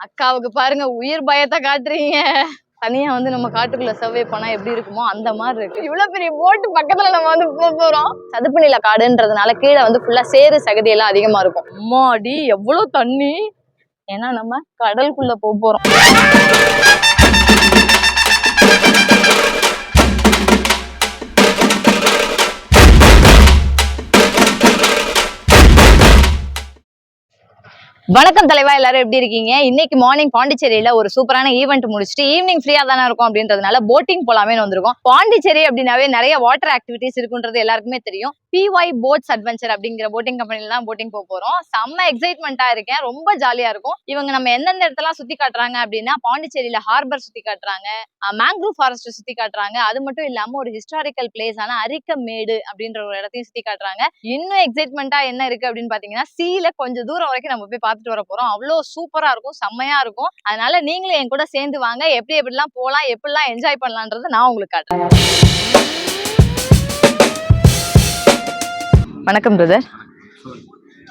அக்காவுக்கு பாருங்க உயிர் பயத்தை காட்டுறீங்க. தனியா வந்து நம்ம காட்டுக்குள்ள சர்வே பண்ணா எப்படி இருக்குமோ அந்த மாதிரி இருக்கு. இவ்வளவு பெரிய போட்டு பக்கத்துல நம்ம வந்து போறோம். சதுப்பு நில காடுன்றதுனால கீழே வந்து ஃபுல்லா சேறு சகதி எல்லாம் அதிகமா இருக்கும். அம்மாடி எவ்வளவு தண்ணி! ஏன்னா நம்ம கடலுக்குள்ள போறோம். வணக்கம் தலைவா, எல்லாரும் எப்படி இருக்கீங்க? இன்னைக்கு மார்னிங் பாண்டிச்சேரியில ஒரு சூப்பரான ஈவெண்ட் முடிச்சுட்டு ஈவினிங் ஃப்ரீயா தானே இருக்கும் அப்படின்றதுனால போட்டிங் போலாமே வந்திருக்கோம். பாண்டிச்சேரி அப்படின்னாவே நிறைய வாட்டர் ஆக்டிவிட்டிஸ் இருக்குன்றது எல்லாருக்குமே தெரியும். PY போட்ஸ் அட்வென்ச்சர் அப்படிங்கிற போட்டிங் கம்பெனில தான் போட்டிங் போறோம். செம்ம எக்ஸைட்மெண்டா இருக்கேன், ரொம்ப ஜாலியா இருக்கும். இவங்க நம்ம எந்தெந்த இடத்தெல்லாம் சுத்தி காட்டுறாங்க அப்படின்னா, பாண்டிச்சேரியில ஹார்பர் சுத்தி காட்டுறாங்க, மேங்க்ரூவ் ஃபாரஸ்ட் சுத்தி காட்டுறாங்க. அது மட்டும் இல்லாம ஒரு ஹிஸ்டாரிக்கல் பிளேஸான அரிக்கமேடு அப்படின்ற ஒரு இடத்தையும் சுத்தி காட்டுறாங்க. இன்னும் எக்ஸைட்மெண்டா என்ன இருக்கு அப்படின்னு பாத்தீங்கன்னா, சீல கொஞ்சம் தூரம் வரைக்கும் நம்ம போய் பார்த்துட்டு வர போறோம். அவ்வளவு சூப்பரா இருக்கும், செம்மையா இருக்கும். அதனால நீங்களும் என் கூட சேர்ந்து வாங்க. எப்படிலாம் போலாம், எப்படிலாம் என்ஜாய் பண்ணலாம்ன்றது நான் உங்களுக்கு காட்டுறேன். வணக்கம் பிரதர்.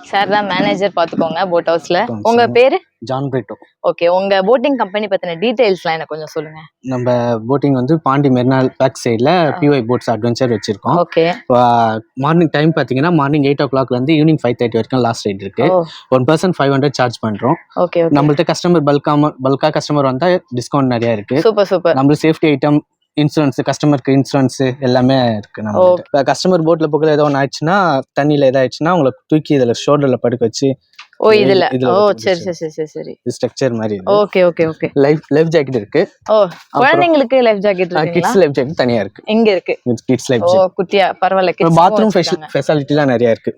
சார் தான் மேனேஜர், பாத்துக்கோங்க போட் ஹவுஸ்ல. உங்க பேரு? ஜான் பிரிட்டோ. ஓகே, உங்க போட்டிங் கம்பெனி பத்தின டீடைல்ஸ்லாம் எனக்கு கொஞ்சம் சொல்லுங்க. நம்ம போட்டிங் வந்து பாண்டி மெரினால் பேக் சைட்ல PY போட்ஸ் அட்வென்ச்சர் வச்சிருக்கோம். ஓகே. மார்னிங் டைம் பாத்தீங்கன்னா மார்னிங் 8 o'clock இருந்து ஈவினிங் 5:30 வரைக்கும் லாஸ்ட் ரைட் இருக்கு. 1 person 500 சார்ஜ் பண்றோம். ஓகே. நம்மள்ட்ட கஸ்டமர் பல்கா கஸ்டமர் வந்தா டிஸ்கவுண்ட் நிறைய இருக்கு. Super super. நம்மளுக்கு சேஃப்டி ஐட்டம், இன்சூரன்ஸ், கஸ்டமருக்கு இன்சூரன்ஸ் எல்லாமே இருக்கு. நம்ம இப்போ கஸ்டமர் போட்ல போகல ஏதோ ஒன்று ஆயிடுச்சுன்னா, தண்ணியில ஏதாச்சுன்னா உங்களை தூக்கி இதுல ஷோல்டர்ல படுக்க வச்சு இதுல சரி ஸ்ட்ரக்சர் மாதிரி. Okay okay okay. Life jacket இருக்கு. குழந்தைங்களுக்கு லைஃப் ஜாக்கெட் இருக்கு. கிட்ஸ் லைஃப் ஜாக்கெட் தனியா இருக்கு. எங்க இருக்கு? கிட்ஸ் லைஃப் ஜாக்கெட் குட்டியா பரவாயில்ல. பாத்ரூம் ஃபெசிலிட்டிலாம் நிறைய இருக்கு.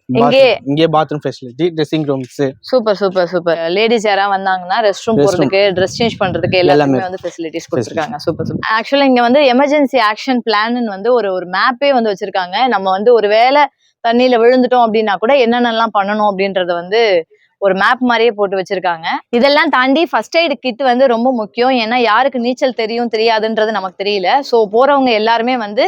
இங்கே bathroom facility, dressing rooms. Super super super. Ladies யாரா வந்தாங்கன்னா ரெஸ்ட் ரூம் போறதுக்கு, ட்ரெஸ் சேஞ்ச் பண்றதுக்கு எல்லாமே வந்து ஃபெசிலிட்டிஸ் கொடுத்திருக்காங்க. Super super. ஆக்சுவலா இங்க வந்து எமர்ஜென்சி ஆக்ஷன் பிளான் வந்து ஒரு மேப்பே வந்து வச்சிருக்காங்க. நம்ம வந்து ஒருவேளை தண்ணியில விழுந்துட்டோம் அப்படின்னா கூட என்னென்னலாம் பண்ணணும் அப்படின்றத வந்து ஒரு மேப் மாதிரியே போட்டு வச்சிருக்காங்க. இதெல்லாம் தாண்டி ஃபர்ஸ்ட் எய்ட் கிட் வந்து ரொம்ப முக்கியம். ஏன்னா யாருக்கு நீச்சல் தெரியும் தெரியாதுன்றது நமக்கு தெரியல. ஸோ போறவங்க எல்லாருமே வந்து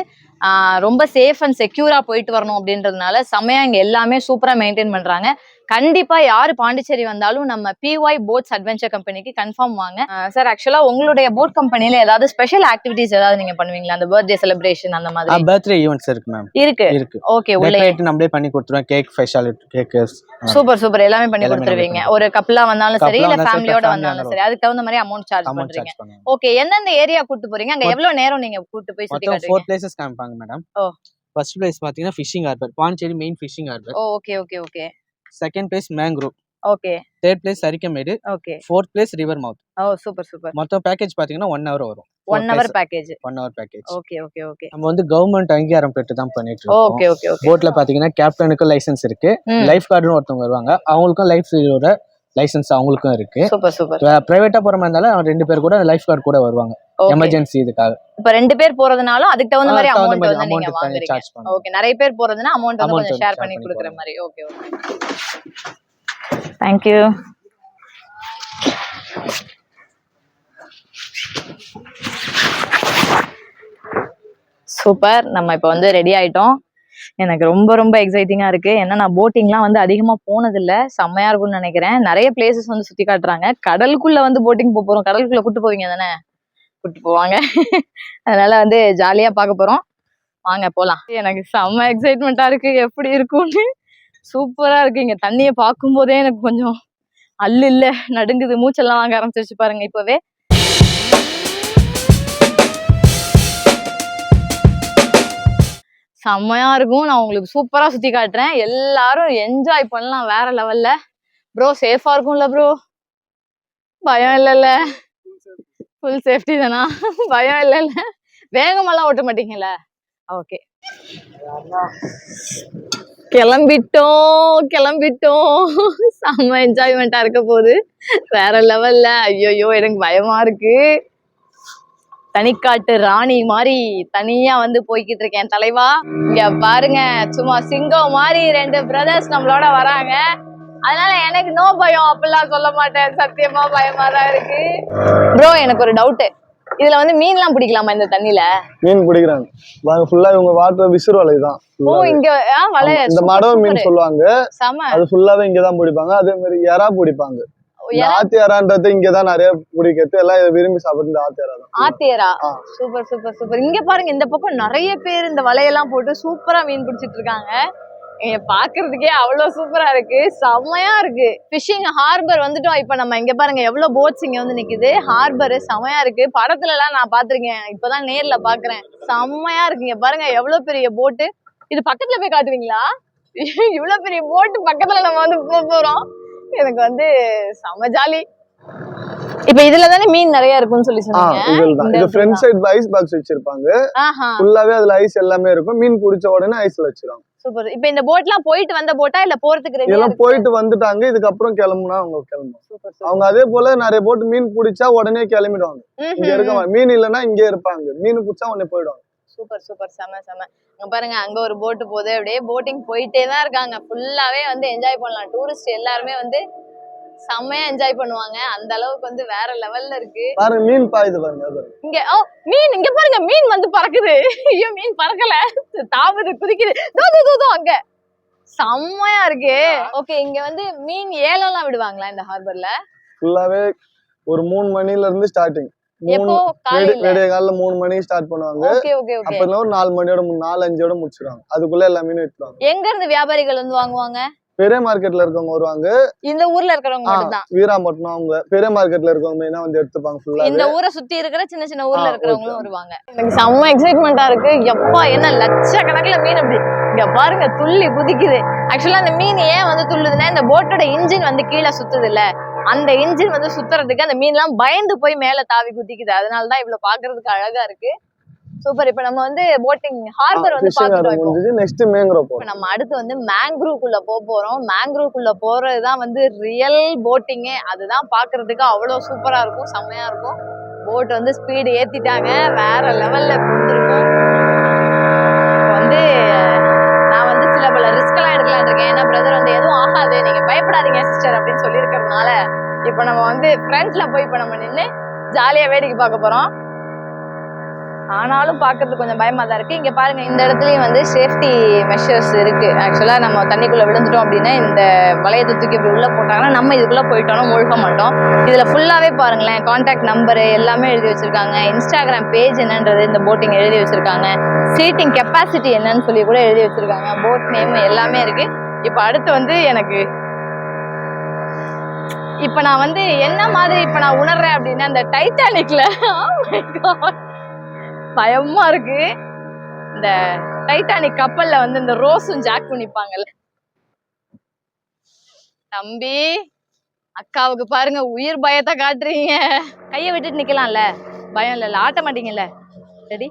ரொம்ப சேஃப் அண்ட் செக்யூரா போயிட்டு வரணும் அப்படின்றதுனால செம்மையா இங்க எல்லாமே சூப்பரா மெயின்டைன் பண்றாங்க. கண்டிப்பா யாரு பாண்டிச்சேரி வந்தாலும் நம்ம PY போட்ஸ் அட்வென்ச்சர் கம்பெனிக்கு கன்ஃபார்ம் வாங்க. சார், ஆக்சுவலா உங்களுடைய போட் கம்பெனில ஏதாவது ஸ்பெஷல் ஆக்டிவிட்டிஸ் ஏதாவது நீங்க பண்ணுவீங்களா? அந்த பர்த்டே செலிப்ரேஷன் அந்த மாதிரி? பர்த்டே ஈவென்ட்ஸ் இருக்கு மேம். இருக்கு. ஓகே. உள்ள நம்மளே பண்ணி கொடுத்துருவோம். Cake, speciality cakes. Super super. எல்லாமே பண்ணி கொடுத்துருவீங்க. ஒரு கப்பலா வந்தாலும் சரி, இல்ல ஃபேமிலியோட வந்தாலும் சரி, அதுக்கு தகுந்த மாதிரி அமௌண்ட் சார்ஜ் பண்றீங்க. ஓகே. எந்தெந்த ஏரியா கூட்டு போறீங்க? அங்க எவ்வளவு நேரம் நீங்க கூட்டு போய் சுத்தி காட்டுவீங்க? 4 places காமிப்பாங்க மேடம். ஃபர்ஸ்ட் பிளேஸ் பாத்தீங்கன்னா fishing harbour, Pondicherry main fishing harbour. Okay okay okay. Second place mangrove. Okay. Third place Arikamedu. Okay. Fourth place river mouth. Super super. மொத்தம் பேக்கேஜ் பாத்தீங்கன்னா 1 hour வரும். 1 hour package. 1 hour package. Okay okay okay. நம்ம வந்து government அங்கீகாரம் பெற்று தான் பண்ணிட்டு இருக்கோம். Okay okay okay. போட்ல பாத்தீங்கன்னா கேப்டனுக்கு லைசென்ஸ் இருக்கு, லைஃப் கார்டுன்னு ஒருத்தவங்க வருவாங்க, அவங்களுக்கும் லைஃப் ஜீரோட லைசென்ஸ் அவங்களுக்கும் இருக்கு. Super super. பிரைவேட்டா போற மாதிரி இருந்தாலும் 2 பேர் கூட லைஃப் கார்டு கூட வருவாங்க எமர்ஜென்சி இதுக்காக. இப்ப 2 பேர் போறதுனாலும் அதுக்கு தகுந்த மாதிரி அமௌண்ட் வந்து நீங்க வாங்குறீங்க. ஓகே. நிறைய பேர் போறதுனா அமௌண்ட் வந்து கொஞ்சம் ஷேர் பண்ணி கொடுக்குற மாதிரி. Okay okay. Thank you. Super. நம்ம இப்ப வந்து ரெடி ஆயிட்டோம். எனக்கு ரொம்ப ரொம்ப எக்ஸைட்டிங்கா இருக்கு. ஏன்னா நான் போட்டிங்லாம் வந்து அதிகமா போனதில்லை. செம்மையா இருக்கும்னு நினைக்கிறேன். நிறைய பிளேசஸ் வந்து சுத்தி காட்டுறாங்க. கடலுக்குள்ள வந்து போட்டிங் போறோம். கடலுக்குள்ள கூட்டு போவீங்க தானே? கூட்டு போவாங்க. அதனால வந்து ஜாலியா பார்க்க போறோம். வாங்க போலாம். எனக்கு செம்ம எக்ஸைட்மெண்டா இருக்கு. எப்படி இருக்கும்னு சூப்பரா இருக்கு. இங்க தண்ணிய பார்க்கும் போதே எனக்கு கொஞ்சம் இல்ல நடுங்குது, மூச்செல்லாம் வாங்க ஆரம்பிச்சிருச்சு பாருங்க இப்பவே. செம்மையா இருக்கும். நான் உங்களுக்கு சூப்பரா சுத்தி காட்டுறேன். எல்லாரும் என்ஜாய் பண்ணலாம் வேற லெவல்ல. ப்ரோ, சேஃபா இருக்கும்ல ப்ரோ? பயம் இல்லைல்ல? ஃபுல் சேஃப்டி தானா? பயம் இல்லைல்ல? வேகமெல்லாம் ஓட்ட மாட்டீங்கல்ல? ஓகே. கிளம்பிட்டோம். செம்ம என்ஜாய்மெண்டா இருக்க போகுது வேற லெவல்ல. ஐயோ எனக்கு பயமா இருக்கு. தனிக்காட்டு ராணி மாதிரி தனியா வந்து போய்கிட்டு இருக்கேன் தலைவா. இங்க பாருங்க, சும்மா சிங்கம் மாதிரி 2 பிரதர்ஸ் நம்மளோட வராங்க. அதனால எனக்கு நோ பயம் அப்படிலாம் சொல்ல மாட்டேன். சத்தியமா பயமா தான் இருக்கு. ப்ரோ, எனக்கு ஒரு டவுட். இதுல வந்து மீன்லாம் பிடிக்கலாமா இந்த தண்ணியில? மீன் பிடிக்கிறாங்க. வாங்க, ஃபுல்லா இவங்க வாட்டர் விசிறு வலை தான். இங்க வலை, இந்த மடவ மீன் சொல்லுவாங்க. அது ஃபுல்லாவே இங்க தான் பிடிப்பாங்க. அதே மாதிரி எறா பிடிப்பாங்க. இந்த ஆத்தியாரான்றது இங்கதான் நிறைய பிடிக்கிறது, எல்லாம் இதை விரும்பி சாப்பிடுறது இந்த ஆத்தியாரா தான். ஆத்தியரா ஆ. Super super super. இங்க பாருங்க இந்த பக்கம் நிறைய பேர் இந்த வலையெல்லாம் போட்டு சூப்பரா மீன் பிடிச்சிட்டு இருக்காங்க. பாக்குறதுக்கே அவ்வளவு சூப்பரா இருக்கு, செம்மையா இருக்கு. பிஷிங் ஹார்பர் வந்துட்டோம். இப்ப நம்ம இங்க பாருங்க எவ்வளவு போட்ஸ் இங்க வந்து நிக்குது. ஹார்பர் செம்மையா இருக்கு. படத்துல எல்லாம் நான் பாத்திருக்கேன், இப்பதான் நேர்ல பாக்குறேன். செம்மையா இருக்குங்க பாருங்க, எவ்வளவு பெரிய போட்டு. இது பக்கத்துல போய் காட்டுவீங்களா? இவ்வளவு பெரிய போட்டு பக்கத்துல நம்ம வந்து போறோம். எனக்கு வந்து செம ஜாலி. இப்ப இதுல தானே மீன் நிறைய இருக்கும்னு சொல்லி சொன்னீங்க. இது ஃப்ரண்ட் சைடு ஐஸ் பாக்ஸ் வச்சிருப்பாங்க, ஃபுல்லாவே அதுல ஐஸ் எல்லாமே இருக்கும். மீன் பிடிச்ச உடனே ஐஸ்ல வச்சிருவாங்க. சூப்பர். இப்ப இந்த போட்லாம் போயிட்டு வந்த போட்டா இல்ல போறதுக்கு ரெடியா எல்லாம் போயிட்டு வந்துட்டாங்க, இதுக்கப்புறம் கிளம்புனா அவங்க கிளம்புவாங்க. அவங்க அதே போல நிறைய போட்டு மீன் பிடிச்சா உடனே கிளம்பிடுவாங்க. இங்க இருக்க மீன் இல்லைன்னா இங்கே இருப்பாங்க, மீன் பிடிச்சா உடனே போயிடுவாங்க. சூப்பர் சூப்பர், செம செம. அங்க பாருங்க அங்க ஒரு போட்டு போகுது, அப்படியே போட்டிங் போயிட்டே தான் இருக்காங்க. ஃபுல்லாவே வந்து என்ஜாய் பண்ணலாம். டூரிஸ்ட் எல்லாருமே வந்து செம்மையா என்ஜாய் பண்ணுவாங்க. அந்த அளவுக்கு வந்து வேற லெவல்ல இருக்கு. பாருங்க மீன் பாயுது பாருங்க. இங்க மீன், இங்க பாருங்க மீன் வந்து பறக்குது. ஐயோ மீன் பறக்கல, தாவுது, குதிக்குது. தோ அங்க செம்மையா இருக்கு. ஓகே, இங்க வந்து மீன் ஏலம்லாம் விடுவாங்களா இந்த ஹார்பர்ல? ஃபுல்லாவே ஒரு 3 மணில இருந்து ஸ்டார்டிங். விடிய காலைல 3 மணிக்கு ஸ்டார்ட் பண்ணுவாங்க. அப்புறம் ஒரு 4 மணியோட 4-5 முடிச்சிருவாங்க. அதுக்குள்ள எல்லா மீனும் வித்துருவாங்க. எங்க இருந்து வியாபாரிகள் வந்து வாங்குவாங்க? பெரிய மார்க்கெட்ல இருக்கவங்க வருவாங்க. இந்த ஊர்ல இருக்கிறவங்க மட்டும் தான்? வீராம்பட்டினம் அவங்க பெரிய மார்க்கெட்ல இருக்கவங்க மெயினா வந்து எடுத்துப்பாங்க. ஃபுல்லா இந்த ஊரை சுத்தி இருக்கிற சின்ன சின்ன ஊர்ல இருக்கிறவங்களும் வருவாங்க. எனக்கு செம்ம எக்ஸைட்மெண்டா இருக்கு. எப்பா என்ன லட்சக்கணக்குல மீன் அப்படி இங்க பாருங்க துள்ளி குதிக்குது. ஆக்சுவலா அந்த மீன் ஏன் வந்து துள்ளுதுன்னா, இந்த போட்டோட இன்ஜின் வந்து கீழே சுத்துது இல்ல, அந்த இன்ஜின் வந்து சுத்துறதுக்கு அந்த மீன் எல்லாம் பயந்து போய் மேல தாவி குதிக்குது. அதனாலதான் இவ்வளவு பாக்குறதுக்கு அழகா இருக்கு. சூப்பர். இப்ப நம்ம வந்து போட்டிங் ஹார்பர் வந்து பாத்துட்டோம். நெக்ஸ்ட் மேங்க்ரோவ் போறோம். நம்ம அடுத்து வந்து மேங்க்ரோவ்க்குள்ள போறோம். மேங்க்ரோவ்க்குள்ள போறதுதான் வந்து ரியல் போட்டிங். அதுதான் பாக்குறதுக்கு அவ்வளவு சூப்பரா இருக்கும், செம்மையா இருக்கும். போட் வந்து ஸ்பீடு ஏத்திட்டாங்க, வேற லெவல்ல கொடுத்துருக்கோம். வந்து நான் வந்து சில பல ரிஸ்க் எல்லாம் எடுக்கலான் இருக்கேன். ஏன்னா பிரதர் வந்து எதுவும் ஆகாது, நீங்க பயப்படாதீங்க சிஸ்டர் அப்படின்னு சொல்லி இருக்கிறதுனால இப்ப நம்ம வந்து ஃப்ரண்ட்ல போய் இப்ப நம்ம நின்று ஜாலியா வேடிக்கை பார்க்க போறோம். ஆனாலும் பாக்குறது கொஞ்சம் பயமா தான் இருக்கு. இங்க பாருங்க இந்த இடத்துலயும் வந்து சேஃப்டி மெஷர்ஸ் இருக்கு. ஆக்சுவலா நம்ம தண்ணிக்குள்ள விழுந்துட்டோம் அப்படின்னா இந்த வளையத்தை தூக்கி இப்படி உள்ள போட்டாங்கன்னா நம்ம இதுக்குள்ள போயிட்டோம்னா முழுக மாட்டோம். இதுல ஃபுல்லாவே பாருங்களேன், கான்டாக்ட் நம்பரு எல்லாமே எழுதி வச்சிருக்காங்க. இன்ஸ்டாகிராம் பேஜ் என்னன்றது இந்த போட்டிங் எழுதி வச்சிருக்காங்க. சீட்டிங் கெப்பாசிட்டி என்னன்னு சொல்லி கூட எழுதி வச்சிருக்காங்க. போட் நேம் எல்லாமே இருக்கு. இப்ப அடுத்து வந்து எனக்கு இப்ப நான் வந்து என்ன மாதிரி இப்ப நான் உணர்றேன் அப்படின்னா, இந்த டைட்டானிக்ல பயமா இருக்கு. இந்த டைட்டானிக் கப்பல்ல வந்து இந்த ரோஸும் ஜாக்கும் நிப்பாங்கல்ல. தம்பி அக்காவுக்கு பாருங்க உயிர் பயத்தை காட்டுறீங்க. கையை விட்டுட்டு நிக்கலாம்ல, பயம் இல்ல, ஆட்ட மாட்டீங்கல்ல. ரெடி?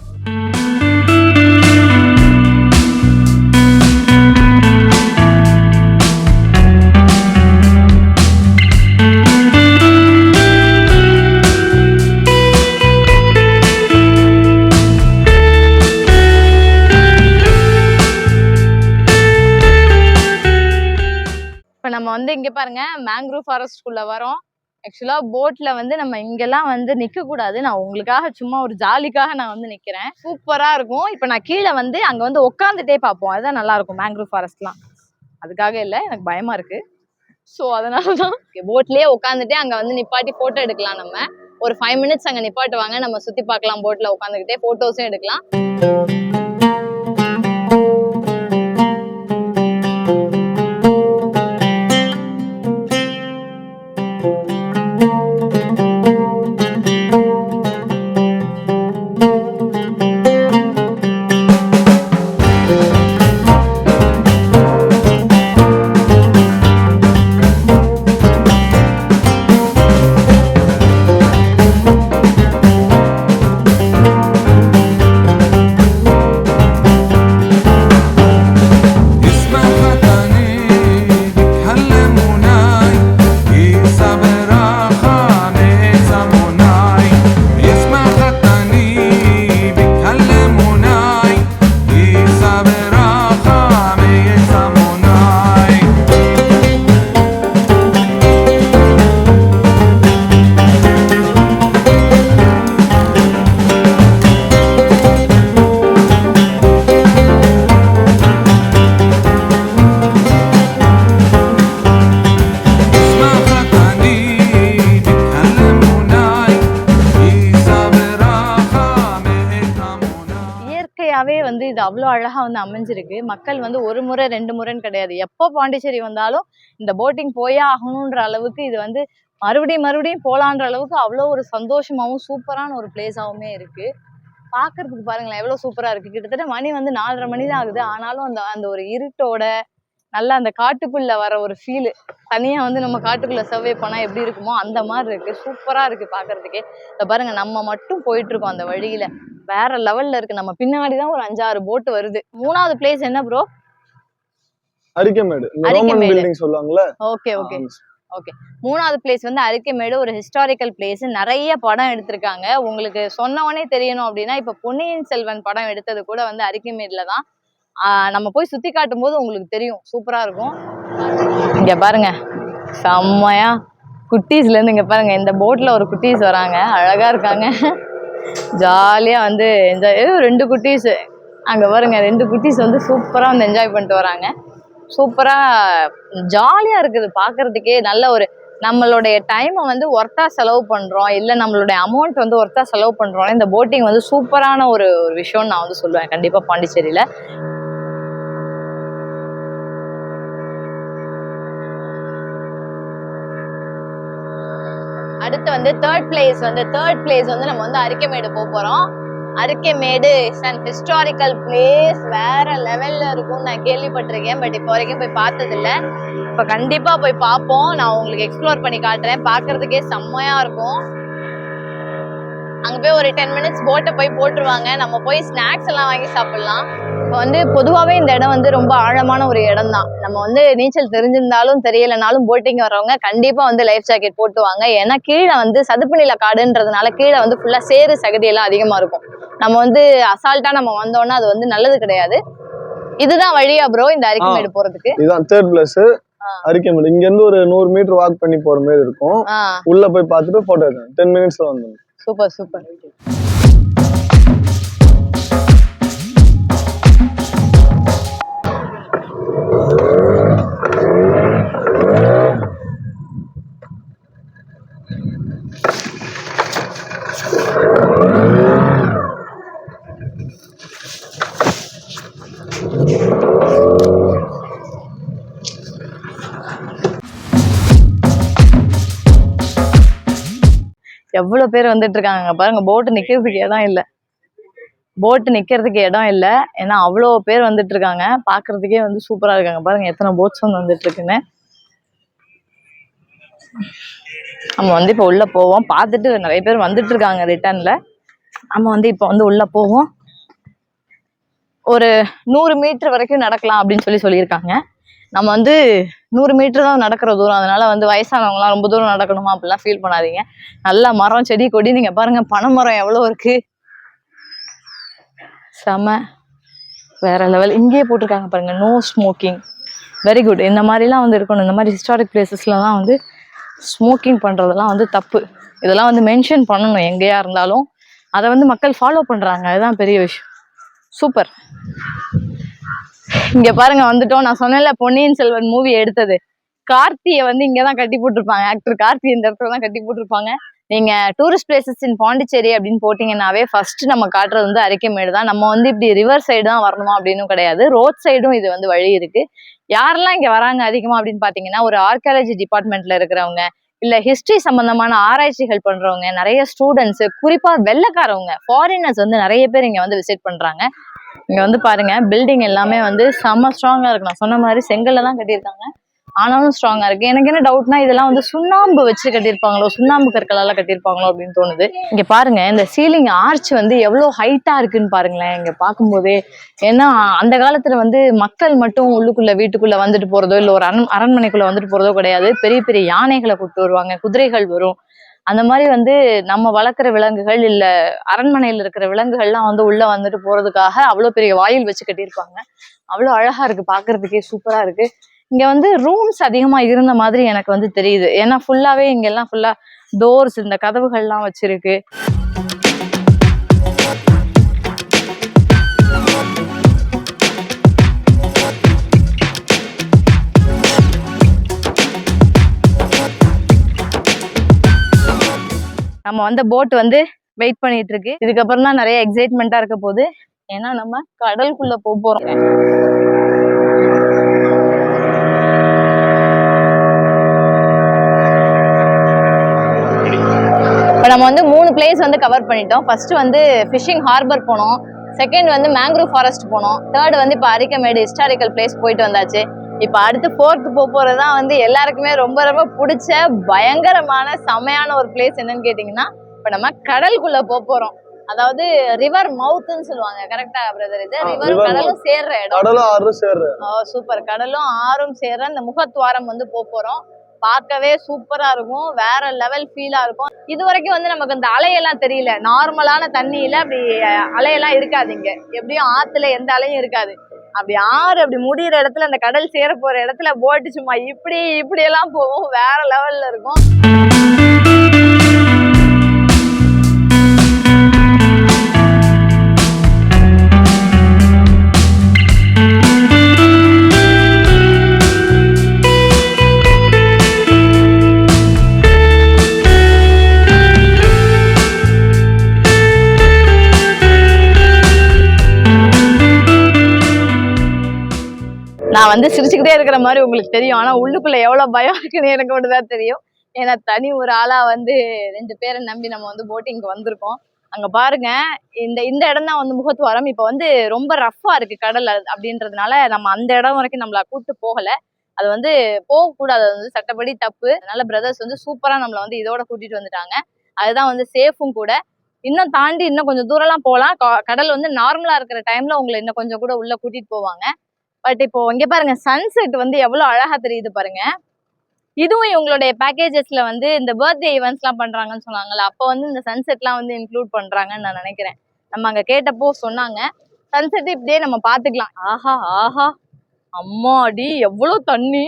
நம்ம வந்து இங்க பாருங்க மேங்க்ரோவ் ஃபாரஸ்ட்குள்ள வரோம். ஆக்சுவலா போட்ல வந்து நம்ம இங்கெல்லாம் வந்து நிக்க கூடாது. நான் உங்களுக்காக சும்மா ஒரு ஜாலிக்காக நான் வந்து நிக்கிறேன். சூப்பரா இருக்கும். இப்ப நான் கீழே வந்து அங்க வந்து உட்காந்துட்டே பார்ப்போம், அதுதான் நல்லா இருக்கும் மேங்க்ரோவ் ஃபாரஸ்ட்லாம். அதுக்காக இல்ல, எனக்கு பயமா இருக்கு. ஸோ அதனாலதான் போட்லயே உட்காந்துட்டே அங்க வந்து நிப்பாட்டி போட்டோ எடுக்கலாம். நம்ம ஒரு 5 மினிட்ஸ் அங்க நிப்பாட்டுவாங்க, நம்ம சுத்தி பார்க்கலாம். போட்ல உட்காந்துக்கிட்டே போட்டோஸும் எடுக்கலாம். வந்து இது அவ்வளோ அழகா வந்து அமைஞ்சிருக்கு. மக்கள் வந்து ஒரு முறை 2 முறைன்னு கிடையாது, எப்போ பாண்டிச்சேரி வந்தாலும் இந்த போட்டிங் போயே ஆகணுன்ற அளவுக்கு இது வந்து மறுபடியும் போலான்ற அளவுக்கு அவ்வளோ ஒரு சந்தோஷமாவும் சூப்பரான ஒரு பிளேஸாவுமே இருக்கு. பாக்குறதுக்கு பாருங்களேன் எவ்வளவு சூப்பரா இருக்கு. கிட்டத்தட்ட மணி வந்து 4:30 மணி தான் ஆகுது. ஆனாலும் அந்த அந்த ஒரு இருட்டோட நல்லா அந்த காட்டுக்குள்ள வர ஒரு ஃபீல், தனியா வந்து நம்ம காட்டுக்குள்ள சர்வே பண்ணா எப்படி இருக்குமோ அந்த மாதிரி இருக்கு. சூப்பரா இருக்கு பாக்குறதுக்கே. இத பாருங்க, நம்ம மட்டும் போயிட்டு இருக்கோம் அந்த வழியில, வேற லெவல்ல இருக்கு. நம்ம பின்னாடிதான் ஒரு 5-6 போட் வருது. 3வது பிளேஸ் என்ன ப்ரோ? அரிக்கமேடு. ரோமன் பில்டிங் சொல்லுவாங்கல்ல. Okay okay okay. 3வது பிளேஸ் வந்து அரிக்கமேடு, ஒரு ஹிஸ்டாரிக்கல் பிளேஸ். நிறைய படம் எடுத்திருக்காங்க. உங்களுக்கு சொன்னவனே தெரியணும் அப்படின்னா, இப்ப பொன்னியின் செல்வன் படம் எடுத்தது கூட வந்து அரிக்கமேட்ல தான். நம்ம போய் சுத்தி காட்டும் போது உங்களுக்கு தெரியும், சூப்பரா இருக்கும். இங்க பாருங்க செம்மையா குட்டீஸ்ல இருந்து, இங்க பாருங்க இந்த போட்ல ஒரு குட்டீஸ் வராங்க, அழகா இருக்காங்க, ஜாலியா வந்து என்ஜாய். 2 குட்டீஸ் அங்க பாருங்க, 2 குட்டீஸ் வந்து சூப்பரா வந்து என்ஜாய் பண்ணிட்டு வராங்க. சூப்பரா ஜாலியா இருக்குது பாக்குறதுக்கே. நல்ல ஒரு நம்மளுடைய டைமை வந்து ஒர்த்தா செலவு பண்றோம், இல்ல நம்மளுடைய அமௌண்ட் வந்து ஒர்த்தா செலவு பண்றோம். இந்த போட்டிங் வந்து சூப்பரான ஒரு விஷயம் நான் வந்து சொல்லுவேன் கண்டிப்பா பாண்டிச்சேரியில. அடுத்து வந்து தேர்ட் பிளேஸ் வந்து நம்ம வந்து அரிக்கமேடு போறோம். Arikamedu is an historical place. வேற லெவல்ல இருக்கும்னு நான் கேள்விப்பட்டிருக்கேன், பட் இப்போ வரைக்கும் போய் பார்த்தது இல்ல. இப்ப கண்டிப்பா போய் பார்ப்போம். நான் உங்களுக்கு எக்ஸ்ப்ளோர் பண்ணி காட்டுறேன். பாக்குறதுக்கே செம்மையா இருக்கும். அங்க போய் ஒரு 10 மினிட்ஸ் போட்டை போய் போட்டுருவாங்க, நம்ம போய் ஸ்நாக்ஸ் எல்லாம் வாங்கி சாப்பிடலாம். இப்போ வந்து பொதுவாகவே இந்த இடம் வந்து ரொம்ப ஆழமான ஒரு இடம் தான். நம்ம வந்து நீச்சல் தெரிஞ்சிருந்தாலும் தெரியலனாலும் போட்டிங் வரவங்க கண்டிப்பா வந்து லைஃப் ஜாக்கெட் போட்டுவாங்க. ஏன்னா கீழே வந்து சதுப்பு நில காடுன்றதுனால கீழே வந்து ஃபுல்லா சேறு சகதி எல்லாம் அதிகமா இருக்கும். நம்ம வந்து அசால்ட்டா நம்ம வந்தோம்னா அது வந்து நல்லது கிடையாது. இதுதான் வழியா ப்ரோ இந்த அரிக்கமேடு போறதுக்கு? இதுதான் தேர்ட் பிளேஸ் அரிக்கமேடு. இங்க இருந்து ஒரு 100 மீட்டர் வாக் பண்ணி போற மாதிரி இருக்கும். உள்ள போய் பார்த்துட்டு போட்டோ எடுக்கணும். 10 மினிட்ஸ்ல வந்துடும். Super super. எவ்வளவு பேர் வந்துட்டு இருக்காங்க பாருங்க. போட்டு நிக்கிறதுக்கு இடம் இல்ல, ஏன்னா அவ்வளோ பேர் வந்துட்டு இருக்காங்க. பாக்குறதுக்கே வந்து சூப்பரா இருக்காங்க. பாருங்க எத்தனை போட்ஸ் வந்து வந்துட்டு இருக்குன்னு. நம்ம வந்து இப்ப உள்ள போவோம். பார்த்துட்டு நிறைய பேர் வந்துட்டு இருக்காங்க ரிட்டர்ன்ல. நம்ம வந்து இப்ப வந்து உள்ள போவோம். ஒரு 100 மீட்டர் வரைக்கும் நடக்கலாம் அப்படின்னு சொல்லியிருக்காங்க. நம்ம வந்து 100 மீட்டர் தான் நடக்கிற தூரம். அதனால வந்து வயசானவங்கலாம் ரொம்ப தூரம் நடக்கணுமா அப்படிலாம் ஃபீல் பண்ணாதீங்க. நல்ல மரம் செடி கொடி, நீங்க பாருங்க பனை மரம் எவ்வளவு இருக்கு, செம வேற லெவல். இங்கேயே போட்டிருக்காங்க பாருங்க, நோ ஸ்மோக்கிங். Very good. இந்த மாதிரிலாம் வந்து இருக்கணும். இந்த மாதிரி ஹிஸ்டாரிக் பிளேசஸ்லாம் வந்து ஸ்மோக்கிங் பண்றதெல்லாம் வந்து தப்பு. இதெல்லாம் வந்து மென்ஷன் பண்ணணும் எங்கேயா இருந்தாலும். அதை வந்து மக்கள் ஃபாலோ பண்றாங்க, அதுதான் பெரிய விஷயம். சூப்பர். இங்க பாருங்க வந்துட்டோம். நான் சொன்னேன்ல பொன்னியின் செல்வன் மூவி எடுத்தது, கார்த்தியை வந்து இங்கதான் கட்டி போட்டிருப்பாங்க. ஆக்டர் கார்த்தி இந்த இடத்துல தான் கட்டி போட்டிருப்பாங்க. நீங்க டூரிஸ்ட் பிளேசஸ் இன் பாண்டிச்சேரி அப்படின்னு போட்டீங்கன்னாவே ஃபர்ஸ்ட் நம்ம காட்டுறது வந்து அரிக்கமேடு தான். நம்ம வந்து இப்படி ரிவர் சைடு தான் வரணுமா அப்படின்னு கிடையாது, ரோட் சைடும் இது வந்து வழி இருக்கு. யாரெல்லாம் இங்க வராங்க அதிகமா அப்படின்னு பாத்தீங்கன்னா, ஒரு ஆர்கியாலஜி டிபார்ட்மெண்ட்ல இருக்கிறவங்க, இல்ல ஹிஸ்டரி சம்பந்தமான ஆராய்ச்சிகள் பண்றவங்க, நிறைய ஸ்டூடெண்ட்ஸ், குறிப்பா வெள்ளைக்காரவங்க, ஃபாரினர்ஸ் வந்து நிறைய பேர் இங்க வந்து விசிட் பண்றாங்க. இங்க வந்து பாருங்க பில்டிங் எல்லாமே வந்து செம்ம ஸ்ட்ராங்கா இருக்கு. நான் சொன்ன மாதிரி செங்கல்ல தான் கட்டியிருக்காங்க, ஆனாலும் ஸ்ட்ராங்கா இருக்கு. எனக்கு என்ன டவுட்னா, இதெல்லாம் வந்து சுண்ணாம்பு வச்சு கட்டியிருப்பாங்களோ, சுண்ணாம்பு கற்களால கட்டியிருப்பாங்களோ அப்படின்னு தோணுது. இங்க பாருங்க இந்த சீலிங் ஆர்ச் வந்து எவ்வளவு ஹைட்டா இருக்குன்னு பாருங்களேன் இங்க பார்க்கும்போதே. ஏன்னா அந்த காலத்துல வந்து மக்கள் மட்டும் உள்ளுக்குள்ள வீட்டுக்குள்ள வந்துட்டு போறதோ, இல்ல ஒரு அரண்மனைக்குள்ள வந்துட்டு போறதோ கிடையாது. பெரிய பெரிய யானைகளை கூப்பிட்டு வருவாங்க, குதிரைகள் வரும். அந்த மாதிரி வந்து நம்ம வளர்க்குற விலங்குகள், இல்ல அரண்மனையில இருக்கிற விலங்குகள்லாம் வந்து உள்ள வந்துட்டு போறதுக்காக அவ்வளவு பெரிய வாயில் வச்சு கட்டியிருப்பாங்க. அவ்வளவு அழகா இருக்கு, பாக்குறதுக்கே சூப்பரா இருக்கு. இங்க வந்து ரூம்ஸ் அதிகமா இருந்த மாதிரி எனக்கு வந்து தெரியுது. ஏன்னா ஃபுல்லாவே இங்க எல்லாம் ஃபுல்லா டோர்ஸ், இந்த கதவுகள்லாம் வச்சிருக்கு. நம்ம வந்த போட் வந்து வெயிட் பண்ணிட்டு இருக்கு. இதுக்கப்புறம் தான் நிறைய எக்ஸைட்மெண்டா இருக்க போகுது. ஏன்னா நம்ம கடலுக்குள்ள போறோம். இப்போ நம்ம வந்து 3 பிளேஸ் வந்து கவர் பண்ணிட்டோம். ஃபர்ஸ்ட் வந்து ஃபிஷிங் ஹார்பர் போனோம், செகண்ட் வந்து மேங்க்ரூவ் ஃபாரஸ்ட் போனோம், தேர்ட் வந்து இப்போ அரிக்கமேடு ஹிஸ்டாரிக்கல் பிளேஸ் போயிட்டு வந்தாச்சு. இப்போ அடுத்து 4th போறதுதான் வந்து எல்லாருக்குமே ரொம்ப ரொம்ப பிடிச்ச பயங்கரமான செமையான ஒரு பிளேஸ். என்னன்னு கேட்டீங்கன்னா, இப்போ நம்ம கடலுக்குள்ள போறோம். அதாவது ரிவர் மவுத்னு சொல்லுவாங்க. கரெக்டா பிரதர்? இது ரிவர் கடலும் சேர்ற இடம். கடலும் ஆறும் சேர்ற. சூப்பர். கடலும் ஆறும் சேர்ற இந்த முகத்வாரம் வந்து போறோம். பார்க்கவே சூப்பரா இருக்கும், வேற லெவல் ஃபீலா இருக்கும். இது வரைக்கும் வந்து நமக்கு இந்த அலையெல்லாம் தெரியல. நார்மலான தண்ணியில அப்படி அலையெல்லாம் இருக்காது. இங்க எப்படியும் ஆத்துல எந்த அலையும் இருக்காது. அப்படி ஆறு அப்படி முடிகிற இடத்துல அந்த கடல் சேர போற இடத்துல போட்டு சும்மா இப்படி எல்லாம் போகும், வேற லெவல்ல இருக்கும். நான் வந்து சிரிச்சுக்கிட்டே இருக்கிற மாதிரி உங்களுக்கு தெரியும், ஆனா உள்ளுக்குள்ள எவ்வளவு பயம் இருக்குன்னு எனக்கு மட்டும்தான் தெரியும். ஏன்னா தனி ஒரு ஆளா வந்து 2 பேரை நம்பி நம்ம வந்து போட்டிங்க்கு வந்திருக்கோம். அங்க பாருங்க, இந்த இடம் தான் வந்து முகத்வாரம். இப்ப வந்து ரொம்ப ரஃப்பா இருக்கு கடல் அப்படின்றதுனால நம்ம அந்த இடம் வரைக்கும் நம்மள கூட்டு போகல. அது வந்து போகக்கூடாது, அது வந்து சட்டப்படி தப்பு. அதனால பிரதர்ஸ் வந்து சூப்பரா நம்மள வந்து இதோட கூட்டிட்டு வந்துட்டாங்க. அதுதான் வந்து சேஃபும் கூட. இன்னும் தாண்டி இன்னும் கொஞ்சம் தூரம்லாம் போகலாம். கடல் வந்து நார்மலா இருக்கிற டைம்ல உங்களை இன்னும் கொஞ்சம் கூட உள்ள கூட்டிட்டு போவாங்க. பட் இப்போ இங்க பாருங்க, சன்செட் வந்து எவ்வளவு அழகா தெரியுது பாருங்க. இதுவும் இவங்களுடைய பேக்கேஜஸ்ல வந்து இந்த பர்த்டே ஈவெண்ட்ஸ் எல்லாம் பண்றாங்கன்னு சொன்னாங்கல்ல, அப்போ வந்து இந்த சன்செட்லாம் வந்து இன்க்ளூட் பண்றாங்கன்னு நான் நினைக்கிறேன். நம்ம அங்க கேட்டப்போ சொன்னாங்க சன்செட் இப்படியே நம்ம பாத்துக்கலாம். ஆஹா ஆஹா, அம்மாடி எவ்வளவு தண்ணி,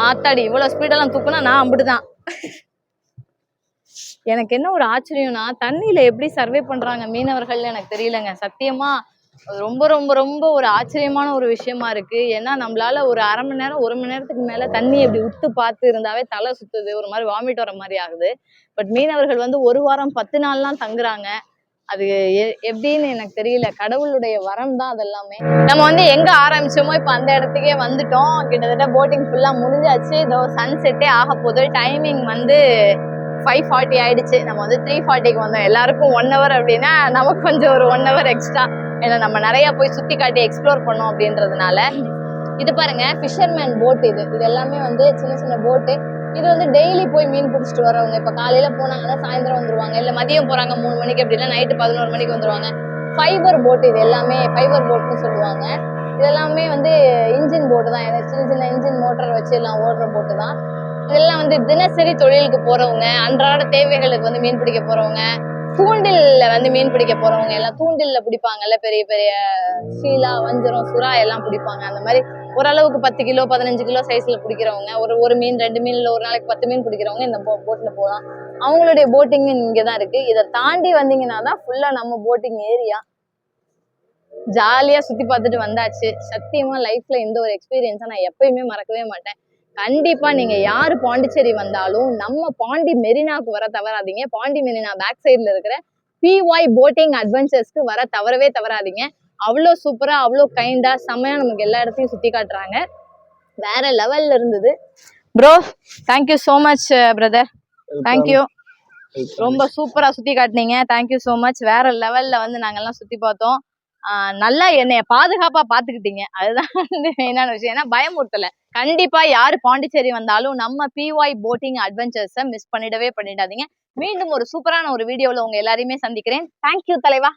ஆத்தாடி இவ்வளவு ஸ்பீடெல்லாம் தூக்குனா நான் அப்படிதான். எனக்கு என்ன ஒரு ஆச்சரியம்னா, தண்ணியில எப்படி சர்வே பண்றாங்க மீனவர்கள் எனக்கு தெரியலங்க சத்தியமா. ரொம்ப ரொம்ப ரொம்ப ஒரு ஆச்சரியமான ஒரு விஷயமா இருக்கு. ஏன்னா நம்மளால ஒரு 1/2 மணி நேரம் 1 மணி நேரத்துக்கு மேல தண்ணி அப்படி உத்து பார்த்து இருந்தாவே தலை சுத்துது, ஒரு மாதிரி வாமிட் வர மாதிரி ஆகுது. பட் மீனவர்கள் வந்து 1 வாரம் 10 நாள்லாம் தங்குறாங்க. அது எப்படின்னு எனக்கு தெரியல, கடவுளுடைய வரம் தான் அதெல்லாமே. நம்ம வந்து எங்க ஆரம்பிச்சோமோ இப்ப அந்த இடத்துக்கே வந்துட்டோம். கிட்டத்தட்ட போட்டிங் ஃபுல்லா முடிஞ்சாச்சு. இதோ சன்செட்டே ஆக போகுது. டைமிங் வந்து 5:40 ஆயிடுச்சு. நம்ம வந்து 3:40க்கு வந்தோம். எல்லாருக்கும் 1 hour அப்படின்னா நமக்கு கொஞ்சம் ஒரு 1 hour எக்ஸ்ட்ரா. ஏன்னா நம்ம நிறைய போய் சுத்தி காட்டி எக்ஸ்ப்ளோர் பண்ணோம் அப்படின்றதுனால. இது பாருங்க, ஃபிஷர்மேன் போட். இது எல்லாமே வந்து சின்ன சின்ன போட்டு. இது வந்து டெய்லி போய் மீன் பிடிச்சிட்டு வரவங்க. இப்ப காலையில போனாங்கன்னா சாயந்தரம் வந்துருவாங்க, இல்ல மதியம் போறாங்க 3 மணிக்கு அப்படின்னா நைட்டு 11 மணிக்கு வந்துருவாங்க. Fibre boat. இது எல்லாமே ஃபைபர் போட்னு சொல்லுவாங்க. இது எல்லாமே வந்து இன்ஜின் போட்டு தான், சின்ன சின்ன இன்ஜின் மோட்டர் வச்சு எல்லாம் ஓடுற போட்டு தான். இதெல்லாம் வந்து தினசரி தொழிலுக்கு போறவங்க, அன்றாட தேவைகளுக்கு வந்து மீன் பிடிக்க போறவங்க, தூண்டில்ல வந்து மீன் பிடிக்க போறவங்க எல்லாம் தூண்டில்ல பிடிப்பாங்கல்ல, பெரிய பெரிய சீலா, வஞ்சரம், சுறா எல்லாம் பிடிப்பாங்க. அந்த மாதிரி ஓரளவுக்கு 10 கிலோ 15 கிலோ சைஸ்ல பிடிக்கிறவங்க, ஒரு மீன் 2 மீன்ல ஒரு நாளைக்கு 10 மீன் பிடிக்கிறவங்க இந்த போட்ல போகலாம். அவங்களுடைய போட்டிங் இங்கதான் இருக்கு. இதை தாண்டி வந்தீங்கன்னா தான் ஃபுல்லா நம்ம போட்டிங் ஏரியா. ஜாலியா சுத்தி பார்த்துட்டு வந்தாச்சு. சத்தியமா லைஃப்ல இந்த ஒரு எக்ஸ்பீரியன்ஸை நான் எப்பயுமே மறக்கவே மாட்டேன். கண்டிப்பா நீங்க யாரு பாண்டிச்சேரி வந்தாலும் நம்ம பாண்டி மெரினாக்கு வர தவறாதீங்க. பாண்டி மெரினா பேக் சைட்ல இருக்கிற PY போட்டிங் அட்வென்ச்சர்ஸ்க்கு வர தவறாதீங்க. அவ்வளோ சூப்பரா, அவ்வளோ கைண்டா, செம்மையா நமக்கு எல்லா இடத்தையும் சுத்தி காட்டுறாங்க. வேற லெவல்ல இருந்தது. Bro thank you so much brother. Thank you, ரொம்ப சூப்பரா சுத்தி காட்டினீங்க. Thank you so much. வேற லெவல்ல வந்து நாங்கெல்லாம் சுத்தி பார்த்தோம். நல்லா என்னைய பாதுகாப்பா பாத்துக்கிட்டீங்க, அதுதான் வந்து மெயினான விஷயம். ஏன்னா பயமுறுத்தல. கண்டிப்பா யாரு பாண்டிச்சேரி வந்தாலும் நம்ம PY போட்டிங் அட்வென்ச்சர்ஸை மிஸ் பண்ணிடாதீங்க. மீண்டும் ஒரு சூப்பரான ஒரு வீடியோல உங்க எல்லாரையுமே சந்திக்கிறேன். தேங்க்யூ தலைவா.